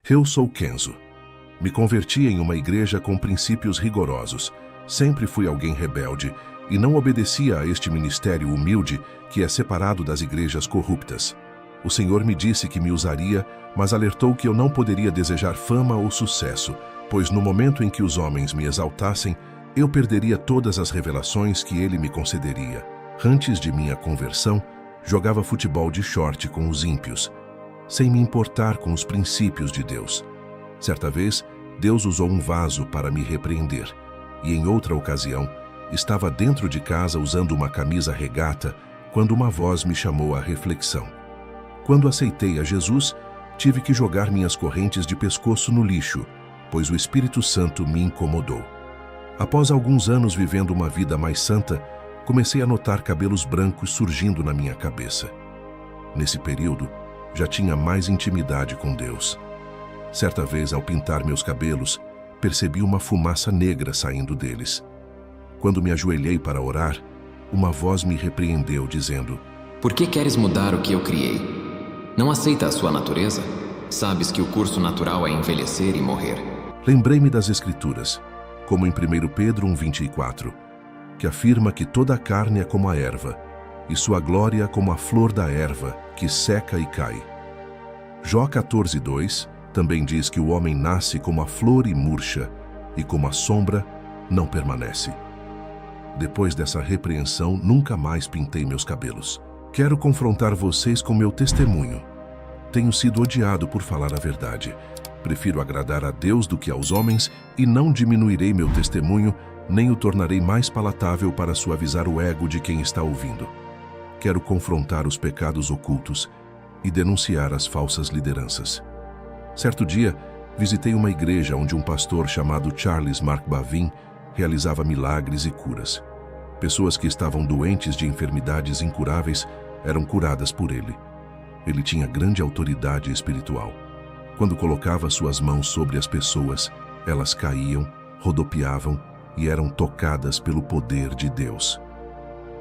Eu sou Kenzo. Me converti em uma igreja com princípios rigorosos. Sempre fui alguém rebelde e não obedecia a este ministério humilde que é separado das igrejas corruptas. O Senhor me disse que me usaria, mas alertou que eu não poderia desejar fama ou sucesso, pois no momento em que os homens me exaltassem, eu perderia todas as revelações que Ele me concederia. Antes de minha conversão, jogava futebol de short com os ímpios, sem me importar com os princípios de Deus. Certa vez, Deus usou um vaso para me repreender, e em outra ocasião, estava dentro de casa usando uma camisa regata, quando uma voz me chamou à reflexão. Quando aceitei a Jesus, tive que jogar minhas correntes de pescoço no lixo, pois o Espírito Santo me incomodou. Após alguns anos vivendo uma vida mais santa, comecei a notar cabelos brancos surgindo na minha cabeça. Nesse período, já tinha mais intimidade com Deus. Certa vez, ao pintar meus cabelos, percebi uma fumaça negra saindo deles. Quando me ajoelhei para orar, uma voz me repreendeu, dizendo: Por que queres mudar o que eu criei? Não aceita a sua natureza? Sabes que o curso natural é envelhecer e morrer. Lembrei-me das Escrituras, como em 1 Pedro 1:24, que afirma que toda a carne é como a erva, e sua glória como a flor da erva, que seca e cai. Jó 14:2 também diz que o homem nasce como a flor e murcha, e como a sombra não permanece. Depois dessa repreensão, nunca mais pintei meus cabelos. Quero confrontar vocês com meu testemunho. Tenho sido odiado por falar a verdade. Prefiro agradar a Deus do que aos homens e não diminuirei meu testemunho, nem o tornarei mais palatável para suavizar o ego de quem está ouvindo. Quero confrontar os pecados ocultos e denunciar as falsas lideranças. Certo dia, visitei uma igreja onde um pastor chamado Charles Mark Bavin realizava milagres e curas. Pessoas que estavam doentes de enfermidades incuráveis eram curadas por ele. Ele tinha grande autoridade espiritual. Quando colocava suas mãos sobre as pessoas, elas caíam, rodopiavam e eram tocadas pelo poder de Deus.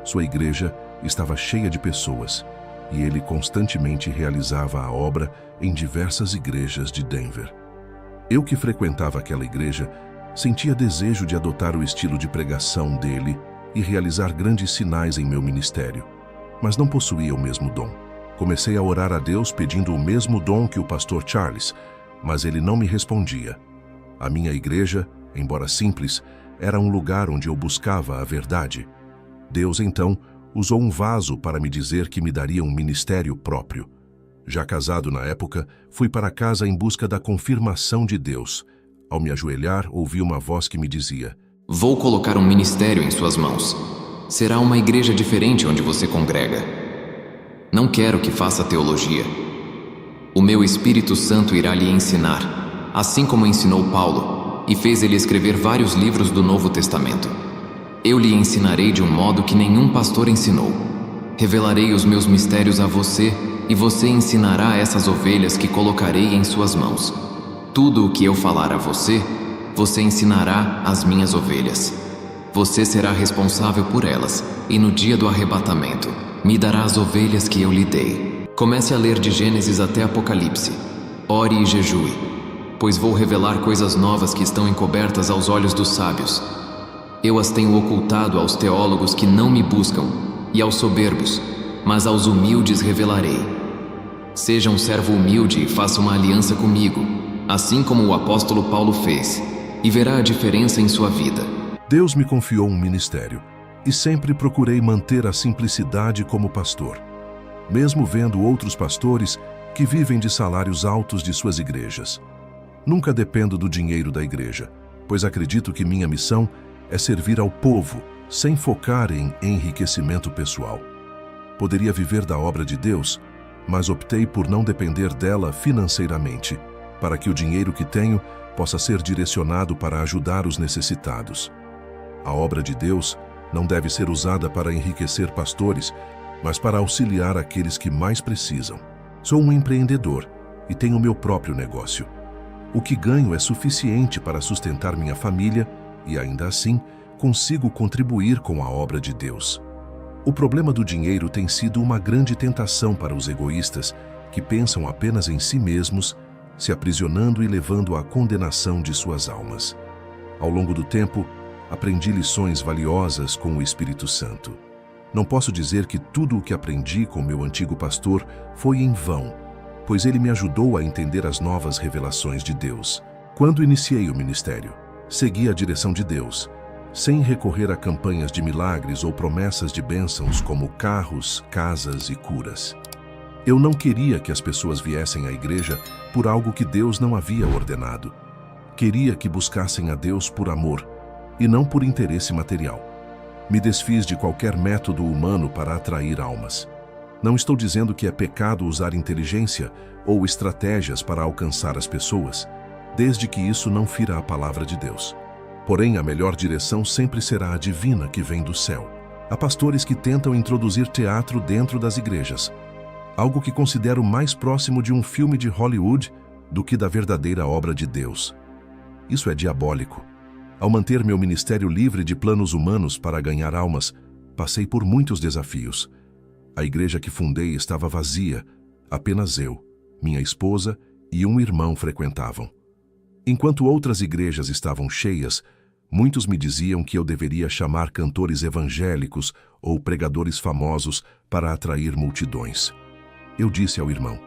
Sua igreja estava cheia de pessoas e ele constantemente realizava a obra em diversas igrejas de Denver. Eu que frequentava aquela igreja, sentia desejo de adotar o estilo de pregação dele e realizar grandes sinais em meu ministério, mas não possuía o mesmo dom. Comecei a orar a Deus pedindo o mesmo dom que o pastor Charles, mas ele não me respondia. A minha igreja, embora simples, era um lugar onde eu buscava a verdade. Deus, então, usou um vaso para me dizer que me daria um ministério próprio. Já casado na época, fui para casa em busca da confirmação de Deus. Ao me ajoelhar, ouvi uma voz que me dizia: Vou colocar um ministério em suas mãos. Será uma igreja diferente onde você congrega. Não quero que faça teologia. O meu Espírito Santo irá lhe ensinar, assim como ensinou Paulo, e fez ele escrever vários livros do Novo Testamento. Eu lhe ensinarei de um modo que nenhum pastor ensinou. Revelarei os meus mistérios a você, e você ensinará essas ovelhas que colocarei em suas mãos. Tudo o que eu falar a você, você ensinará às minhas ovelhas. Você será responsável por elas, e no dia do arrebatamento, me dará as ovelhas que eu lhe dei. Comece a ler de Gênesis até Apocalipse. Ore e jejue, pois vou revelar coisas novas que estão encobertas aos olhos dos sábios. Eu as tenho ocultado aos teólogos que não me buscam, e aos soberbos, mas aos humildes revelarei. Seja um servo humilde e faça uma aliança comigo, assim como o apóstolo Paulo fez, e verá a diferença em sua vida. Deus me confiou um ministério, e sempre procurei manter a simplicidade como pastor, mesmo vendo outros pastores que vivem de salários altos de suas igrejas. Nunca dependo do dinheiro da igreja, pois acredito que minha missão é servir ao povo, sem focar em enriquecimento pessoal. Poderia viver da obra de Deus, mas optei por não depender dela financeiramente, para que o dinheiro que tenho possa ser direcionado para ajudar os necessitados. A obra de Deus não deve ser usada para enriquecer pastores, mas para auxiliar aqueles que mais precisam. Sou um empreendedor e tenho meu próprio negócio. O que ganho é suficiente para sustentar minha família e, ainda assim, consigo contribuir com a obra de Deus. O problema do dinheiro tem sido uma grande tentação para os egoístas que pensam apenas em si mesmos se aprisionando e levando à condenação de suas almas. Ao longo do tempo, aprendi lições valiosas com o Espírito Santo. Não posso dizer que tudo o que aprendi com meu antigo pastor foi em vão, pois ele me ajudou a entender as novas revelações de Deus. Quando iniciei o ministério, segui a direção de Deus, sem recorrer a campanhas de milagres ou promessas de bênçãos como carros, casas e curas. Eu não queria que as pessoas viessem à igreja por algo que Deus não havia ordenado. Queria que buscassem a Deus por amor e não por interesse material. Me desfiz de qualquer método humano para atrair almas. Não estou dizendo que é pecado usar inteligência ou estratégias para alcançar as pessoas, desde que isso não fira a palavra de Deus. Porém, a melhor direção sempre será a divina que vem do céu. Há pastores que tentam introduzir teatro dentro das igrejas, algo que considero mais próximo de um filme de Hollywood do que da verdadeira obra de Deus. Isso é diabólico. Ao manter meu ministério livre de planos humanos para ganhar almas, passei por muitos desafios. A igreja que fundei estava vazia, apenas eu, minha esposa e um irmão frequentavam. Enquanto outras igrejas estavam cheias, muitos me diziam que eu deveria chamar cantores evangélicos ou pregadores famosos para atrair multidões. Eu disse ao irmão: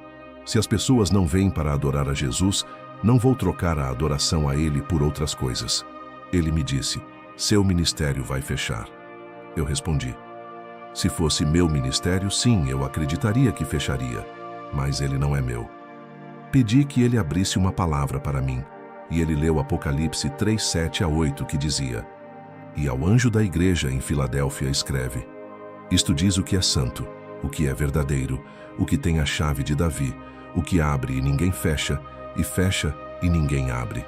se as pessoas não vêm para adorar a Jesus, não vou trocar a adoração a ele por outras coisas. Ele me disse: seu ministério vai fechar. Eu respondi: se fosse meu ministério, sim, eu acreditaria que fecharia, mas ele não é meu. Pedi que ele abrisse uma palavra para mim, e ele leu Apocalipse 3:7-8, que dizia: e ao anjo da igreja em Filadélfia escreve: isto diz o que é santo, o que é verdadeiro, o que tem a chave de Davi, o que abre e ninguém fecha, e fecha e ninguém abre.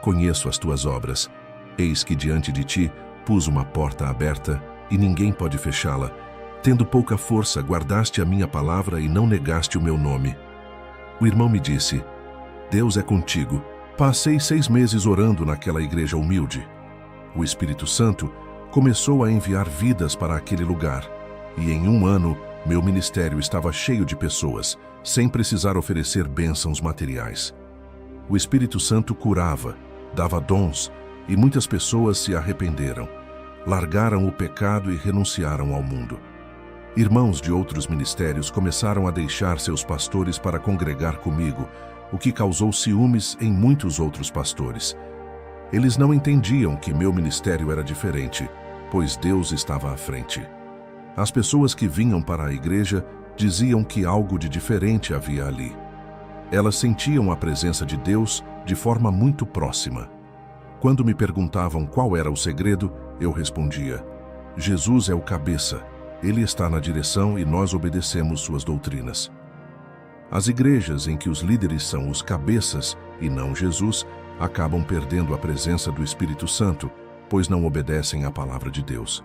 Conheço as tuas obras. Eis que diante de ti pus uma porta aberta, e ninguém pode fechá-la. Tendo pouca força, guardaste a minha palavra e não negaste o meu nome. O irmão me disse: Deus é contigo. Passei 6 meses orando naquela igreja humilde. O Espírito Santo começou a enviar vidas para aquele lugar, e em 1 ano, meu ministério estava cheio de pessoas, sem precisar oferecer bênçãos materiais. O Espírito Santo curava, dava dons, e muitas pessoas se arrependeram, largaram o pecado e renunciaram ao mundo. Irmãos de outros ministérios começaram a deixar seus pastores para congregar comigo, o que causou ciúmes em muitos outros pastores. Eles não entendiam que meu ministério era diferente, pois Deus estava à frente. As pessoas que vinham para a igreja diziam que algo de diferente havia ali. Elas sentiam a presença de Deus de forma muito próxima. Quando me perguntavam qual era o segredo, eu respondia: Jesus é o cabeça, ele está na direção e nós obedecemos suas doutrinas. As igrejas em que os líderes são os cabeças e não Jesus acabam perdendo a presença do Espírito Santo, pois não obedecem à palavra de Deus.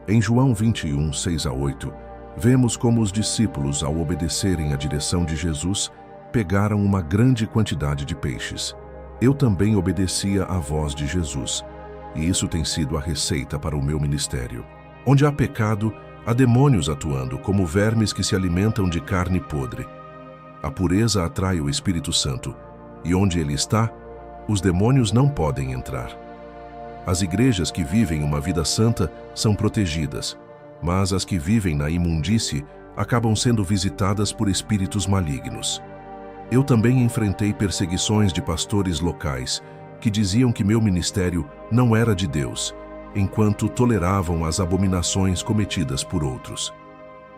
Em João 21, 6-8, vemos como os discípulos, ao obedecerem à direção de Jesus, pegaram uma grande quantidade de peixes. Eu também obedecia à voz de Jesus, e isso tem sido a receita para o meu ministério. Onde há pecado, há demônios atuando como vermes que se alimentam de carne podre. A pureza atrai o Espírito Santo, e onde ele está, os demônios não podem entrar. As igrejas que vivem uma vida santa são protegidas, mas as que vivem na imundície acabam sendo visitadas por espíritos malignos. Eu também enfrentei perseguições de pastores locais que diziam que meu ministério não era de Deus, enquanto toleravam as abominações cometidas por outros.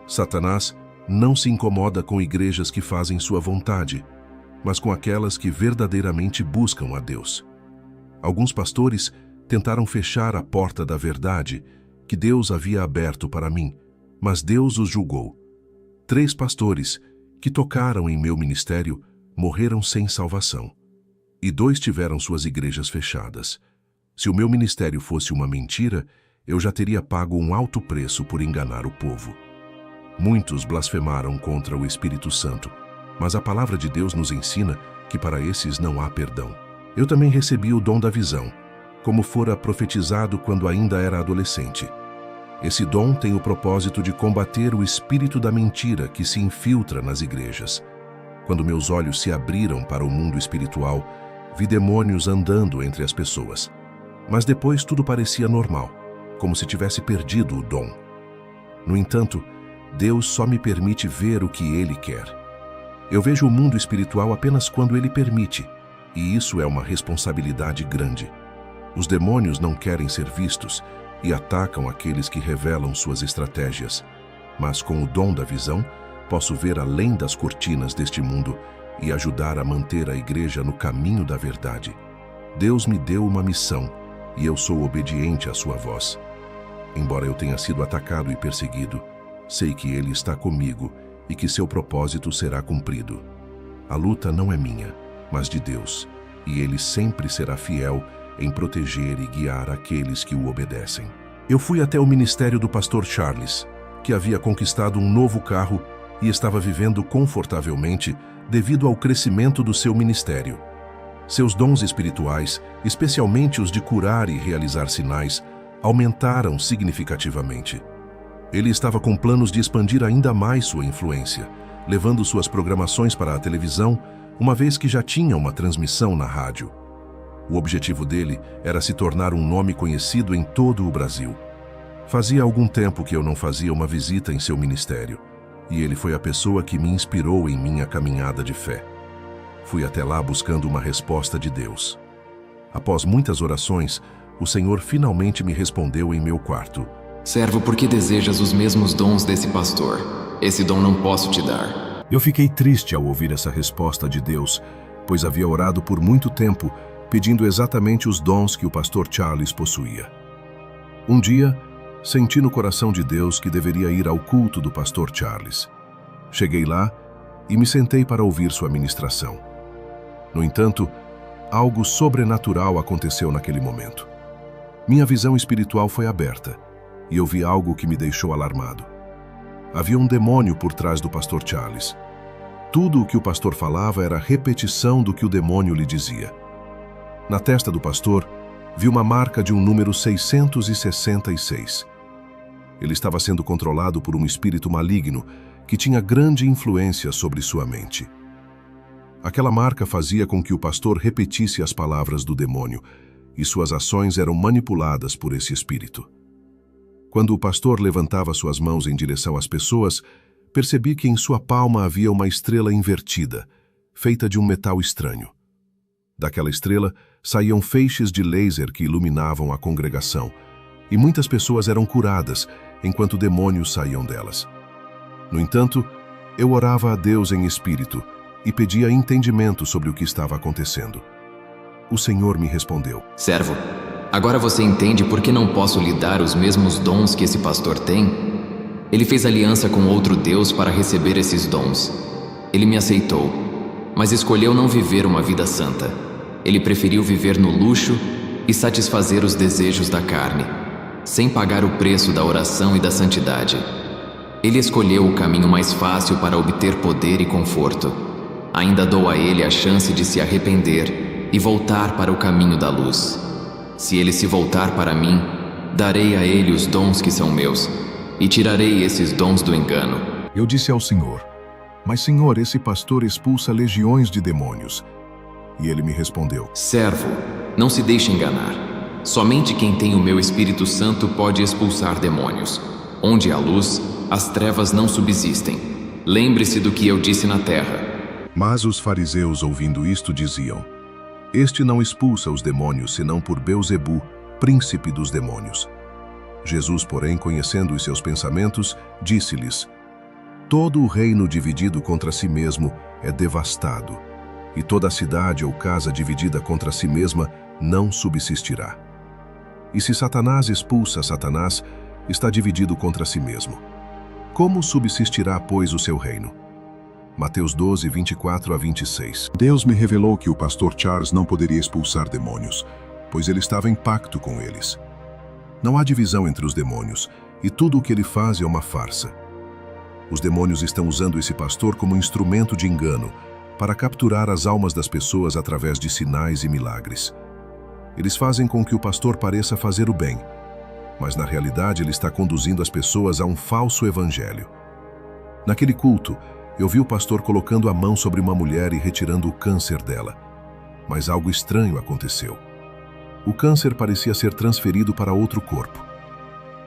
Satanás não se incomoda com igrejas que fazem sua vontade, mas com aquelas que verdadeiramente buscam a Deus. Alguns pastores tentaram fechar a porta da verdade que Deus havia aberto para mim, mas Deus os julgou. 3 pastores que tocaram em meu ministério morreram sem salvação, e 2 tiveram suas igrejas fechadas. Se o meu ministério fosse uma mentira, eu já teria pago um alto preço por enganar o povo. Muitos blasfemaram contra o Espírito Santo, mas a palavra de Deus nos ensina que para esses não há perdão. Eu também recebi o dom da visão, como fora profetizado quando ainda era adolescente. Esse dom tem o propósito de combater o espírito da mentira que se infiltra nas igrejas. Quando meus olhos se abriram para o mundo espiritual, vi demônios andando entre as pessoas. Mas depois tudo parecia normal, como se tivesse perdido o dom. No entanto, Deus só me permite ver o que Ele quer. Eu vejo o mundo espiritual apenas quando Ele permite, e isso é uma responsabilidade grande. Os demônios não querem ser vistos e atacam aqueles que revelam suas estratégias. Mas com o dom da visão, posso ver além das cortinas deste mundo e ajudar a manter a igreja no caminho da verdade. Deus me deu uma missão e eu sou obediente à sua voz. Embora eu tenha sido atacado e perseguido, sei que Ele está comigo e que seu propósito será cumprido. A luta não é minha, mas de Deus, e Ele sempre será fiel em proteger e guiar aqueles que o obedecem. Eu fui até o ministério do pastor Charles, que havia conquistado um novo carro e estava vivendo confortavelmente devido ao crescimento do seu ministério. Seus dons espirituais, especialmente os de curar e realizar sinais, aumentaram significativamente. Ele estava com planos de expandir ainda mais sua influência, levando suas programações para a televisão, uma vez que já tinha uma transmissão na rádio. O objetivo dele era se tornar um nome conhecido em todo o Brasil. Fazia algum tempo que eu não fazia uma visita em seu ministério, e ele foi a pessoa que me inspirou em minha caminhada de fé. Fui até lá buscando uma resposta de Deus. Após muitas orações, o Senhor finalmente me respondeu em meu quarto. Servo, por que desejas os mesmos dons desse pastor? Esse dom não posso te dar. Eu fiquei triste ao ouvir essa resposta de Deus, pois havia orado por muito tempo, pedindo exatamente os dons que o pastor Charles possuía. Um dia, senti no coração de Deus que deveria ir ao culto do pastor Charles. Cheguei lá e me sentei para ouvir sua ministração. No entanto, algo sobrenatural aconteceu naquele momento. Minha visão espiritual foi aberta e eu vi algo que me deixou alarmado. Havia um demônio por trás do pastor Charles. Tudo o que o pastor falava era repetição do que o demônio lhe dizia. Na testa do pastor, vi uma marca de um número 666. Ele estava sendo controlado por um espírito maligno que tinha grande influência sobre sua mente. Aquela marca fazia com que o pastor repetisse as palavras do demônio, e suas ações eram manipuladas por esse espírito. Quando o pastor levantava suas mãos em direção às pessoas, percebi que em sua palma havia uma estrela invertida, feita de um metal estranho. Daquela estrela saíam feixes de laser que iluminavam a congregação, e muitas pessoas eram curadas, enquanto demônios saíam delas. No entanto, eu orava a Deus em espírito e pedia entendimento sobre o que estava acontecendo. O Senhor me respondeu: Servo, agora você entende por que não posso lhe dar os mesmos dons que esse pastor tem? Ele fez aliança com outro Deus para receber esses dons. Ele me aceitou, mas escolheu não viver uma vida santa. Ele preferiu viver no luxo e satisfazer os desejos da carne, sem pagar o preço da oração e da santidade. Ele escolheu o caminho mais fácil para obter poder e conforto. Ainda dou a ele a chance de se arrepender e voltar para o caminho da luz. Se ele se voltar para mim, darei a ele os dons que são meus, e tirarei esses dons do engano. Eu disse ao Senhor: Mas, Senhor, esse pastor expulsa legiões de demônios. E ele me respondeu: Servo, não se deixe enganar. Somente quem tem o meu Espírito Santo pode expulsar demônios. Onde há luz, as trevas não subsistem. Lembre-se do que eu disse na terra. Mas os fariseus, ouvindo isto, diziam: Este não expulsa os demônios, senão por Belzebu, príncipe dos demônios. Jesus, porém, conhecendo os seus pensamentos, disse-lhes: Todo o reino dividido contra si mesmo é devastado, e toda a cidade ou casa dividida contra si mesma não subsistirá. E se Satanás expulsa Satanás, está dividido contra si mesmo. Como subsistirá, pois, o seu reino? Mateus 12, 24 a 26. Deus me revelou que o pastor Charles não poderia expulsar demônios, pois ele estava em pacto com eles. Não há divisão entre os demônios, e tudo o que ele faz é uma farsa. Os demônios estão usando esse pastor como instrumento de engano, para capturar as almas das pessoas através de sinais e milagres. Eles fazem com que o pastor pareça fazer o bem, mas na realidade ele está conduzindo as pessoas a um falso evangelho. Naquele culto, Eu vi o pastor colocando a mão sobre uma mulher e retirando o câncer dela. Mas algo estranho aconteceu. O câncer parecia ser transferido para outro corpo.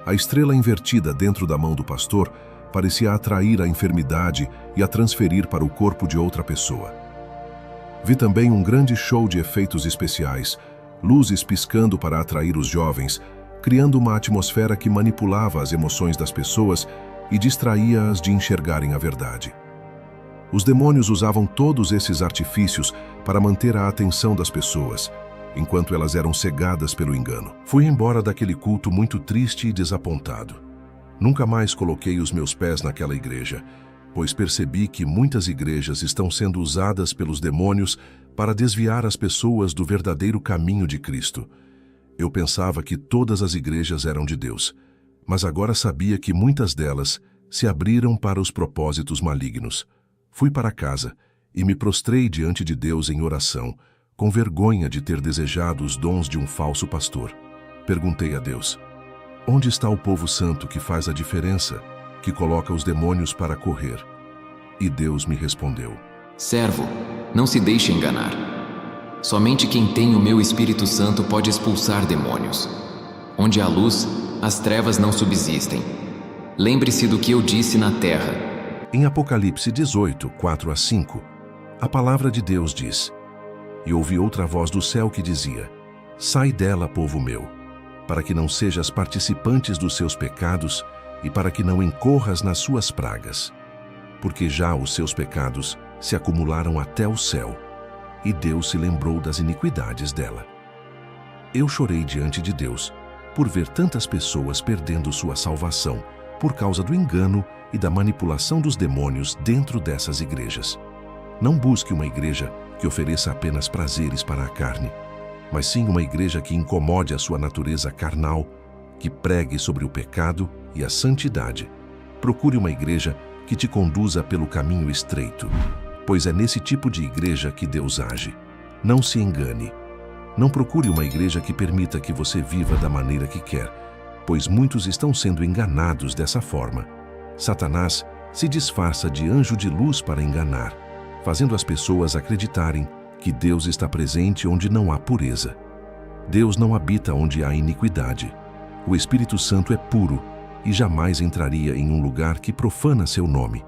A estrela invertida dentro da mão do pastor parecia atrair a enfermidade e a transferir para o corpo de outra pessoa. Vi também um grande show de efeitos especiais, luzes piscando para atrair os jovens, criando uma atmosfera que manipulava as emoções das pessoas e distraía-as de enxergarem a verdade. Os demônios usavam todos esses artifícios para manter a atenção das pessoas, enquanto elas eram cegadas pelo engano. Fui embora daquele culto muito triste e desapontado. Nunca mais coloquei os meus pés naquela igreja, pois percebi que muitas igrejas estão sendo usadas pelos demônios para desviar as pessoas do verdadeiro caminho de Cristo. Eu pensava que todas as igrejas eram de Deus, mas agora sabia que muitas delas se abriram para os propósitos malignos. Fui para casa e me prostrei diante de Deus em oração, com vergonha de ter desejado os dons de um falso pastor. Perguntei a Deus: onde está o povo santo que faz a diferença, que coloca os demônios para correr? E Deus me respondeu: servo, não se deixe enganar. Somente quem tem o meu Espírito Santo pode expulsar demônios. Onde há luz, as trevas não subsistem. Lembre-se do que eu disse na terra. Em Apocalipse 18, 4-5, a palavra de Deus diz: e ouvi outra voz do céu que dizia: sai dela, povo meu, para que não sejas participantes dos seus pecados e para que não incorras nas suas pragas. Porque já os seus pecados se acumularam até o céu, e Deus se lembrou das iniquidades dela. Eu chorei diante de Deus por ver tantas pessoas perdendo sua salvação por causa do engano e da manipulação dos demônios dentro dessas igrejas. Não busque uma igreja que ofereça apenas prazeres para a carne, mas sim uma igreja que incomode a sua natureza carnal, que pregue sobre o pecado e a santidade. Procure uma igreja que te conduza pelo caminho estreito, pois é nesse tipo de igreja que Deus age. Não se engane. Não procure uma igreja que permita que você viva da maneira que quer, pois muitos estão sendo enganados dessa forma. Satanás se disfarça de anjo de luz para enganar, fazendo as pessoas acreditarem que Deus está presente onde não há pureza. Deus não habita onde há iniquidade. O Espírito Santo é puro e jamais entraria em um lugar que profana seu nome.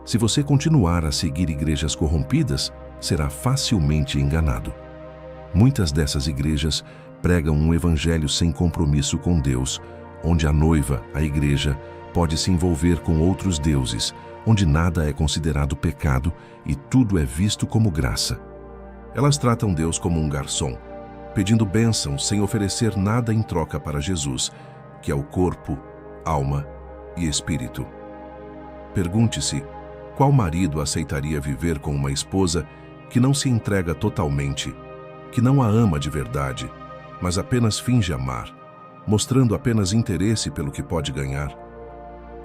Se você continuar a seguir igrejas corrompidas, será facilmente enganado. Muitas dessas igrejas pregam um evangelho sem compromisso com Deus, onde a noiva, a igreja, pode se envolver com outros deuses, onde nada é considerado pecado e tudo é visto como graça. Elas tratam Deus como um garçom, pedindo bênçãos sem oferecer nada em troca para Jesus, que é o corpo, alma e espírito. Pergunte-se: qual marido aceitaria viver com uma esposa que não se entrega totalmente, que não a ama de verdade, mas apenas finge amar, mostrando apenas interesse pelo que pode ganhar?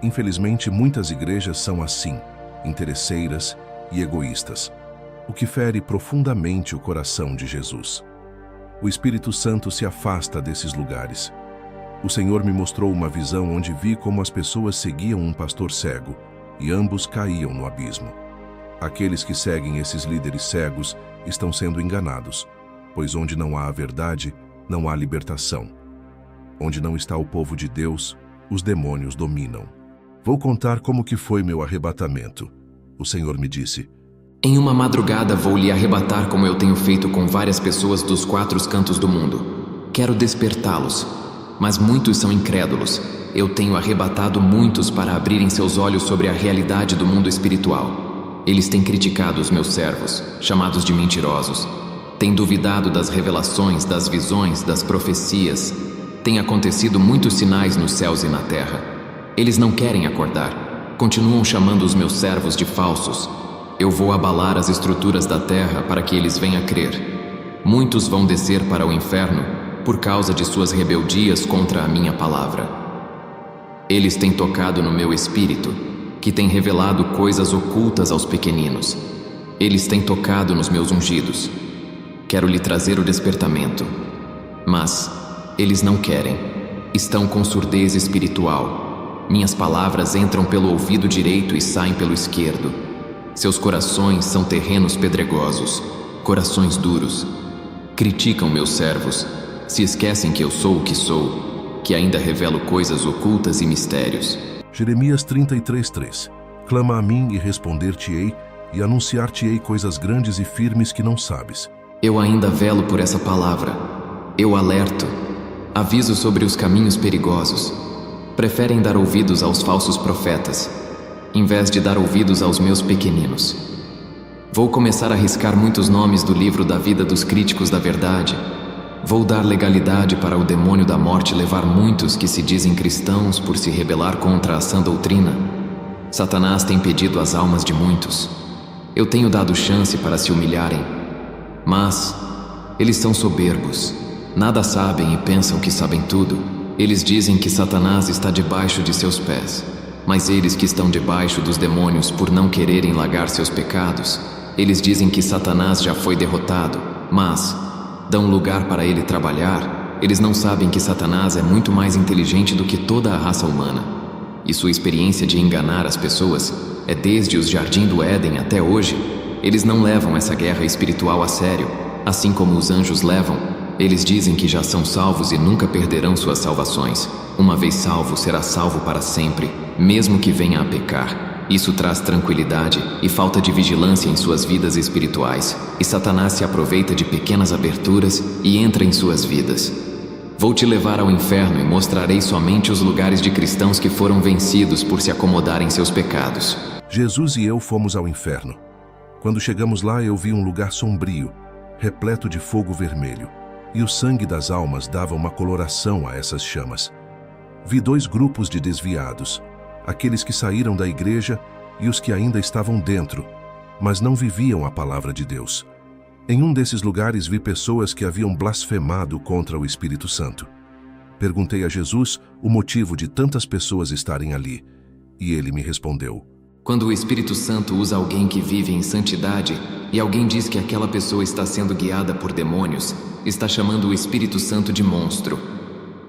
Infelizmente, muitas igrejas são assim, interesseiras e egoístas, o que fere profundamente o coração de Jesus. O Espírito Santo se afasta desses lugares. O Senhor me mostrou uma visão onde vi como as pessoas seguiam um pastor cego e ambos caíam no abismo. Aqueles que seguem esses líderes cegos estão sendo enganados, pois onde não há a verdade, não há libertação. Onde não está o povo de Deus, os demônios dominam. Vou contar como que foi meu arrebatamento. O Senhor me disse: em uma madrugada vou lhe arrebatar como eu tenho feito com várias pessoas dos 4 cantos do mundo. Quero despertá-los, mas muitos são incrédulos. Eu tenho arrebatado muitos para abrirem seus olhos sobre a realidade do mundo espiritual. Eles têm criticado os meus servos, chamados de mentirosos. Têm duvidado das revelações, das visões, das profecias. Têm acontecido muitos sinais nos céus e na terra. Eles não querem acordar. Continuam chamando os meus servos de falsos. Eu vou abalar as estruturas da terra para que eles venham a crer. Muitos vão descer para o inferno por causa de suas rebeldias contra a minha palavra. Eles têm tocado no meu espírito, que tem revelado coisas ocultas aos pequeninos. Eles têm tocado nos meus ungidos. Quero lhe trazer o despertamento, mas eles não querem. Estão com surdez espiritual. Minhas palavras entram pelo ouvido direito e saem pelo esquerdo. Seus corações são terrenos pedregosos, corações duros. Criticam meus servos, se esquecem que eu sou o que sou, que ainda revelo coisas ocultas e mistérios. Jeremias 33:3. Clama a mim e responder-te-ei, e anunciar-te-ei coisas grandes e firmes que não sabes. Eu ainda velo por essa palavra. Eu alerto. Aviso sobre os caminhos perigosos. Preferem dar ouvidos aos falsos profetas, em vez de dar ouvidos aos meus pequeninos. Vou começar a riscar muitos nomes do livro da vida dos críticos da verdade. Vou dar legalidade para o demônio da morte levar muitos que se dizem cristãos por se rebelar contra a sã doutrina. Satanás tem pedido as almas de muitos. Eu tenho dado chance para se humilharem. Mas eles são soberbos. Nada sabem e pensam que sabem tudo. Eles dizem que Satanás está debaixo de seus pés. Mas eles que estão debaixo dos demônios por não quererem largar seus pecados, eles dizem que Satanás já foi derrotado, mas dão lugar para ele trabalhar. Eles não sabem que Satanás é muito mais inteligente do que toda a raça humana. E sua experiência de enganar as pessoas é desde os Jardim do Éden até hoje. Eles não levam essa guerra espiritual a sério, assim como os anjos levam. Eles dizem que já são salvos e nunca perderão suas salvações. Uma vez salvo, será salvo para sempre, mesmo que venha a pecar. Isso traz tranquilidade e falta de vigilância em suas vidas espirituais, e Satanás se aproveita de pequenas aberturas e entra em suas vidas. Vou te levar ao inferno e mostrarei somente os lugares de cristãos que foram vencidos por se acomodarem seus pecados. Jesus e eu fomos ao inferno. Quando chegamos lá, eu vi um lugar sombrio, repleto de fogo vermelho, e o sangue das almas dava uma coloração a essas chamas. Vi dois grupos de desviados, aqueles que saíram da igreja e os que ainda estavam dentro, mas não viviam a palavra de Deus. Em um desses lugares vi pessoas que haviam blasfemado contra o Espírito Santo. Perguntei a Jesus o motivo de tantas pessoas estarem ali, e ele me respondeu: quando o Espírito Santo usa alguém que vive em santidade e alguém diz que aquela pessoa está sendo guiada por demônios, está chamando o Espírito Santo de monstro.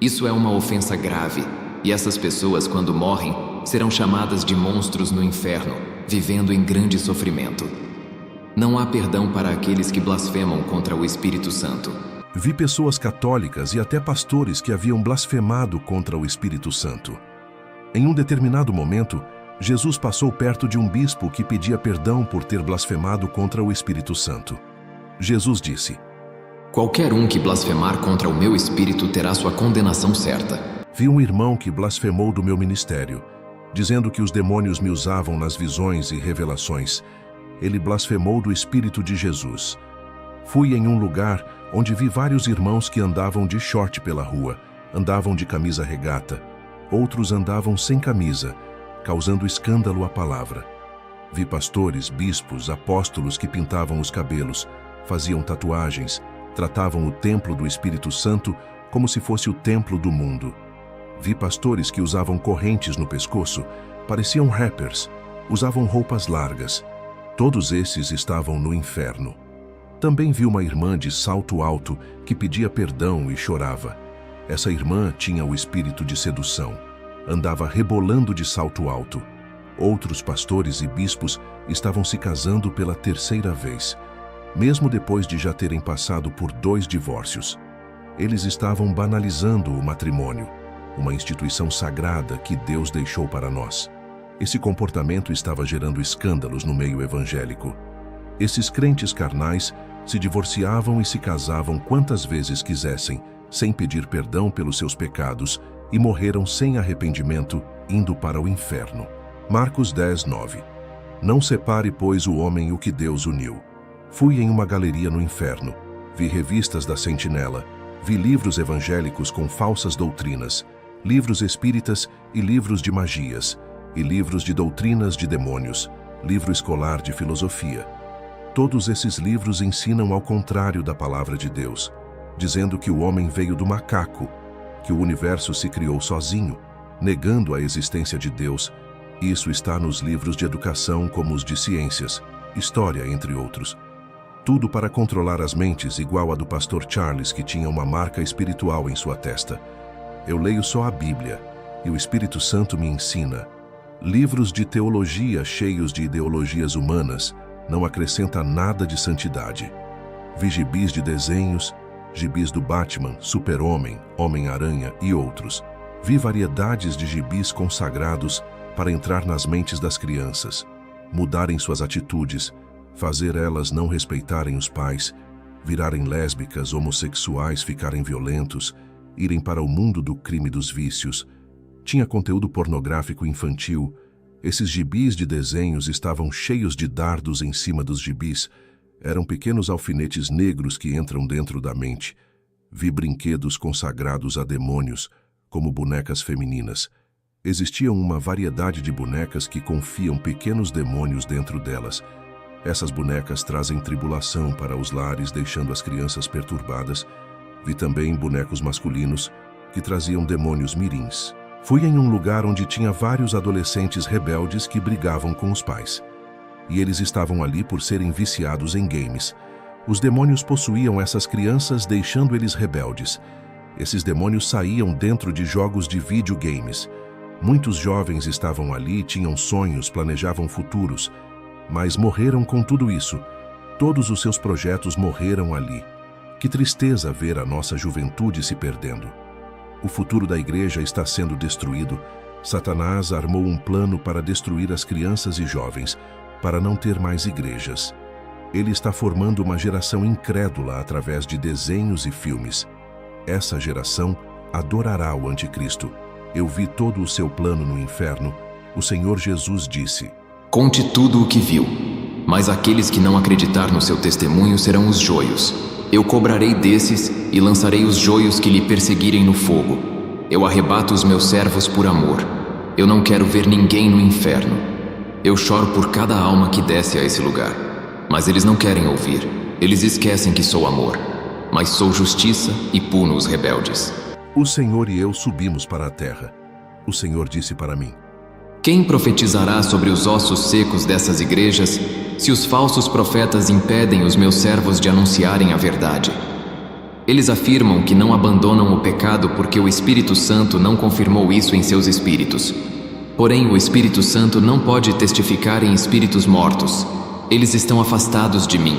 Isso é uma ofensa grave, e essas pessoas, quando morrem, serão chamadas de monstros no inferno, vivendo em grande sofrimento. Não há perdão para aqueles que blasfemam contra o Espírito Santo. Vi pessoas católicas e até pastores que haviam blasfemado contra o Espírito Santo. Em um determinado momento, Jesus passou perto de um bispo que pedia perdão por ter blasfemado contra o Espírito Santo. Jesus disse: qualquer um que blasfemar contra o meu Espírito terá sua condenação certa. Vi um irmão que blasfemou do meu ministério, dizendo que os demônios me usavam nas visões e revelações. Ele blasfemou do Espírito de Jesus. Fui em um lugar onde vi vários irmãos que andavam de short pela rua, andavam de camisa regata. Outros andavam sem camisa, causando escândalo à palavra. Vi pastores, bispos, apóstolos que pintavam os cabelos, faziam tatuagens, tratavam o templo do Espírito Santo como se fosse o templo do mundo. Vi pastores que usavam correntes no pescoço, pareciam rappers, usavam roupas largas. Todos esses estavam no inferno. Também vi uma irmã de salto alto que pedia perdão e chorava. Essa irmã tinha o espírito de sedução. Andava rebolando de salto alto. Outros pastores e bispos estavam se casando pela terceira vez, mesmo depois de já terem passado por 2 divórcios. Eles estavam banalizando o matrimônio, uma instituição sagrada que Deus deixou para nós. Esse comportamento estava gerando escândalos no meio evangélico. Esses crentes carnais se divorciavam e se casavam quantas vezes quisessem, sem pedir perdão pelos seus pecados, e morreram sem arrependimento, indo para o inferno. Marcos 10:9. Não separe, pois, o homem o que Deus uniu. Fui em uma galeria no inferno, vi revistas da Sentinela, vi livros evangélicos com falsas doutrinas, livros espíritas e livros de magias, e livros de doutrinas de demônios, livro escolar de filosofia. Todos esses livros ensinam ao contrário da palavra de Deus, dizendo que o homem veio do macaco, que o universo se criou sozinho, negando a existência de Deus. Isso está nos livros de educação como os de ciências, história, entre outros. Tudo para controlar as mentes, igual a do pastor Charles, que tinha uma marca espiritual em sua testa. Eu leio só a Bíblia, e o Espírito Santo me ensina. Livros de teologia cheios de ideologias humanas não acrescenta nada de santidade. Vi gibis de desenhos, gibis do Batman, Super-Homem, Homem-Aranha e outros. Vi variedades de gibis consagrados para entrar nas mentes das crianças, mudarem suas atitudes, fazer elas não respeitarem os pais, virarem lésbicas, homossexuais, ficarem violentos, irem para o mundo do crime e dos vícios. Tinha conteúdo pornográfico infantil. Esses gibis de desenhos estavam cheios de dardos em cima dos gibis. Eram pequenos alfinetes negros que entram dentro da mente. Vi brinquedos consagrados a demônios, como bonecas femininas. Existiam uma variedade de bonecas que confiam pequenos demônios dentro delas. Essas bonecas trazem tribulação para os lares, deixando as crianças perturbadas. Vi também bonecos masculinos que traziam demônios mirins. Fui em um lugar onde tinha vários adolescentes rebeldes que brigavam com os pais. E eles estavam ali por serem viciados em games. Os demônios possuíam essas crianças, deixando eles rebeldes. Esses demônios saíam dentro de jogos de videogames. Muitos jovens estavam ali, tinham sonhos, planejavam futuros, mas morreram com tudo isso. Todos os seus projetos morreram ali. Que tristeza ver a nossa juventude se perdendo. O futuro da igreja está sendo destruído. Satanás armou um plano para destruir as crianças e jovens, para não ter mais igrejas. Ele está formando uma geração incrédula através de desenhos e filmes. Essa geração adorará o anticristo. Eu vi todo o seu plano no inferno. O Senhor Jesus disse: Conte tudo o que viu, mas aqueles que não acreditar no seu testemunho serão os joios. Eu cobrarei desses e lançarei os joios que lhe perseguirem no fogo. Eu arrebato os meus servos por amor. Eu não quero ver ninguém no inferno. Eu choro por cada alma que desce a esse lugar. Mas eles não querem ouvir. Eles esquecem que sou amor. Mas sou justiça e puno os rebeldes. O Senhor e eu subimos para a terra. O Senhor disse para mim: Quem profetizará sobre os ossos secos dessas igrejas, se os falsos profetas impedem os meus servos de anunciarem a verdade? Eles afirmam que não abandonam o pecado porque o Espírito Santo não confirmou isso em seus espíritos. Porém, o Espírito Santo não pode testificar em espíritos mortos. Eles estão afastados de mim,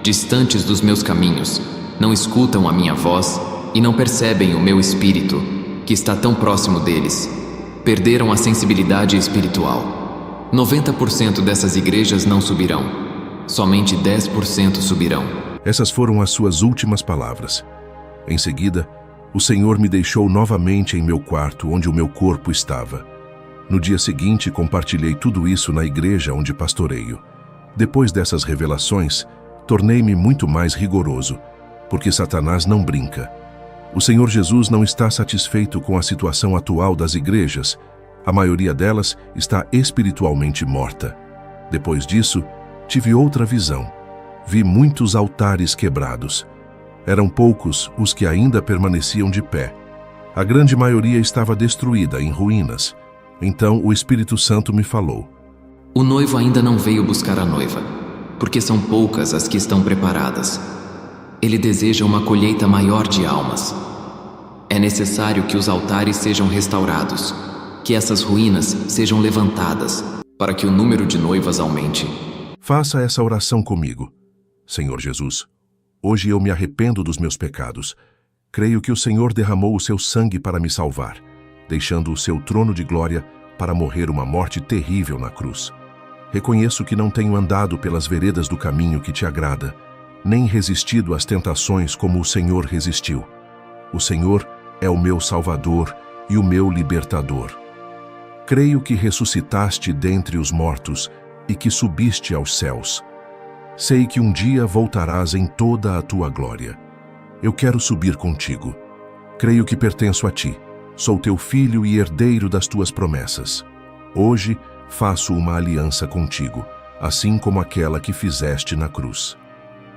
distantes dos meus caminhos, não escutam a minha voz e não percebem o meu espírito, que está tão próximo deles. Perderam a sensibilidade espiritual. 90% dessas igrejas não subirão. Somente 10% subirão. Essas foram as suas últimas palavras. Em seguida, o Senhor me deixou novamente em meu quarto, onde o meu corpo estava. No dia seguinte, compartilhei tudo isso na igreja onde pastoreio. Depois dessas revelações, tornei-me muito mais rigoroso, porque Satanás não brinca. O Senhor Jesus não está satisfeito com a situação atual das igrejas. A maioria delas está espiritualmente morta. Depois disso, tive outra visão. Vi muitos altares quebrados. Eram poucos os que ainda permaneciam de pé. A grande maioria estava destruída, em ruínas. Então o Espírito Santo me falou: O noivo ainda não veio buscar a noiva, porque são poucas as que estão preparadas. Ele deseja uma colheita maior de almas. É necessário que os altares sejam restaurados, que essas ruínas sejam levantadas, para que o número de noivas aumente. Faça essa oração comigo. Senhor Jesus, hoje eu me arrependo dos meus pecados. Creio que o Senhor derramou o seu sangue para me salvar, deixando o seu trono de glória para morrer uma morte terrível na cruz. Reconheço que não tenho andado pelas veredas do caminho que te agrada, nem resistido às tentações como o Senhor resistiu. O Senhor é o meu Salvador e o meu Libertador. Creio que ressuscitaste dentre os mortos e que subiste aos céus. Sei que um dia voltarás em toda a tua glória. Eu quero subir contigo. Creio que pertenço a ti. Sou teu filho e herdeiro das tuas promessas. Hoje faço uma aliança contigo, assim como aquela que fizeste na cruz.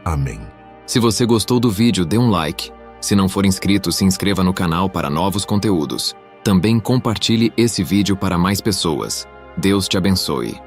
Amém. Se você gostou do vídeo, dê um like. Se não for inscrito, se inscreva no canal para novos conteúdos. Também compartilhe esse vídeo para mais pessoas. Deus te abençoe.